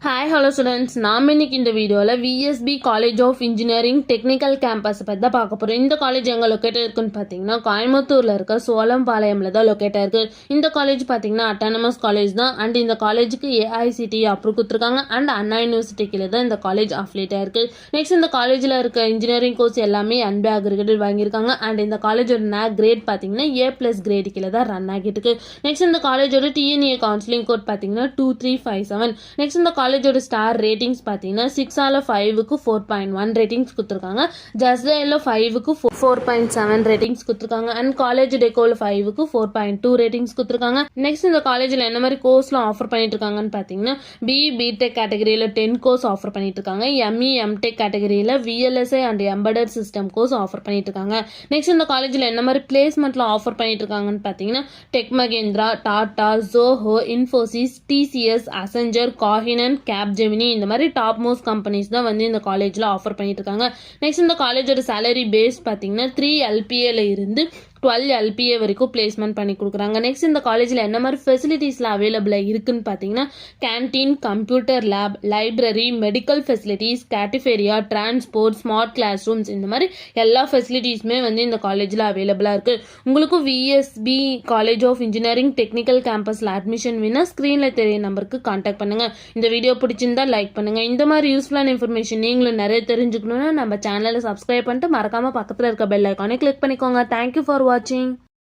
Hi hello students, நாம் இன்னைக்கு இந்த வீடியோவில் VSB college of engineering technical campus பற்றி தான் பார்க்க போகிறோம். இந்த காலேஜ் எங்கே லொக்கேட் இருக்குன்னு பார்த்தீங்கன்னா கோயம்புத்தூரில் இருக்க சோளம்பாளையமில் தான் லொக்கேட் இருக்குது. இந்த காலேஜ் பார்த்தீங்கன்னா அட்டானமஸ் காலேஜ் தான். அண்ட் இந்த காலேஜுக்கு ஏஐசிடி அப்ரூவ் கொடுத்துருக்காங்க. அண்ட் அண்ணா யூனிவர்சிட்டி கீழே தான் இந்த காலேஜ் அஃபிலியேட் ஆயிருக்கு. நெக்ஸ்ட் இந்த காலேஜில் இருக்க இன்ஜினியரிங் கோர்ஸ் எல்லாமே அன்பே அக்ரிகேட்டட் வாங்கியிருக்காங்க. அண்ட் இந்த காலேஜோட நேக் கிரேட் பார்த்தீங்கன்னா A+ கிரேட் கீழே தான் ரன் ஆகிட்டு இருக்கு. நெக்ஸ்ட் இந்த காலேஜோட டிஎன்ஏ கவுன்சிலிங் கோட் பார்த்தீங்கன்னா 2357. நெக்ஸ்ட் இந்த காலேஜோட ஸ்டார் ரேட்டிங்ஸ் பார்த்தீங்கன்னா 6/5க்கு 4.1 ரேட்டிங்ஸ் கொடுத்துருக்காங்க. ஜஸ்ட் டயல்ல 5க்கு 4.7 ரேட்டிங்ஸ் கொடுத்துருக்காங்க. அண்ட் காலேஜ் டெக்கோல 5க்கு 4.2 ரேட்டிங்ஸ் கொடுத்துருக்காங்க. நெக்ஸ்ட் இந்த காலேஜில் என்ன மாதிரி கோர்ஸ்லாம் ஆஃபர் பண்ணிட்டு இருக்காங்கன்னு பார்த்தீங்கன்னா பிடெக் கேட்டகரியில் 10 கோர்ஸ் ஆஃபர் பண்ணிட்டு இருக்காங்க. எம்டெக் கேட்டகரியில் VLSI and embedded system course offer பண்ணிட்டு இருக்காங்க. நெக்ஸ்ட் இந்த காலேஜில் என்ன மாதிரி பிளேஸ்மெண்ட்ல ஆஃபர் பண்ணிட்டு இருக்காங்கன்னு பார்த்தீங்கன்னா tech Mahindra, Tata, Zoho, Infosys, TCS, Accenture, காகினன், கேப்ஜெமினி இந்த மாதிரி டாப் மோஸ்ட் கம்பெனிஸ் தான் வந்து இந்த காலேஜில் ஆஃபர் பண்ணிட்டு இருக்காங்க. நெக்ஸ்ட் இந்த காலேஜோட சேலரி பேஸ் பார்த்தீங்கன்னா 3 LPAல இருந்து 12 LPA வரைக்கும் பிளேஸ்மெண்ட் பண்ணி கொடுக்குறாங்க. நெக்ஸ்ட் இந்த காலேஜில் என்ன மாதிரி ஃபெசிலிட்டிஸ்லாம் அவைலபிளாக இருக்குன்னு பார்த்தீங்கன்னா canteen, computer lab, library, medical facilities, cafeteria, transport, smart classrooms இந்த மாதிரி எல்லா ஃபெசிலிட்டிஸுமே வந்து இந்த காலேஜில் அவைலபிளாக இருக்குது. உங்களுக்கும் VSB college of engineering technical கேம்பஸில் அட்மிஷன் வேணால் ஸ்க்ரீனில் தெரிய நம்பருக்கு கான்டாக்ட் பண்ணுங்கள். இந்த வீடியோ பிடிச்சிருந்தா லைக் பண்ணுங்கள். இந்த மாதிரி யூஸ்ஃபுல்லான இன்ஃபர்மேஷன் நீங்களும் நிறைய தெரிஞ்சுக்கணுன்னா நம்ம சேனலை சப்ஸ்கிரைப் பண்ணிட்டு மறக்காமல் பக்கத்தில் இருக்க பெல் ஐக்கானை கிளிக் பண்ணிக்கோங்க. Thank you for watching.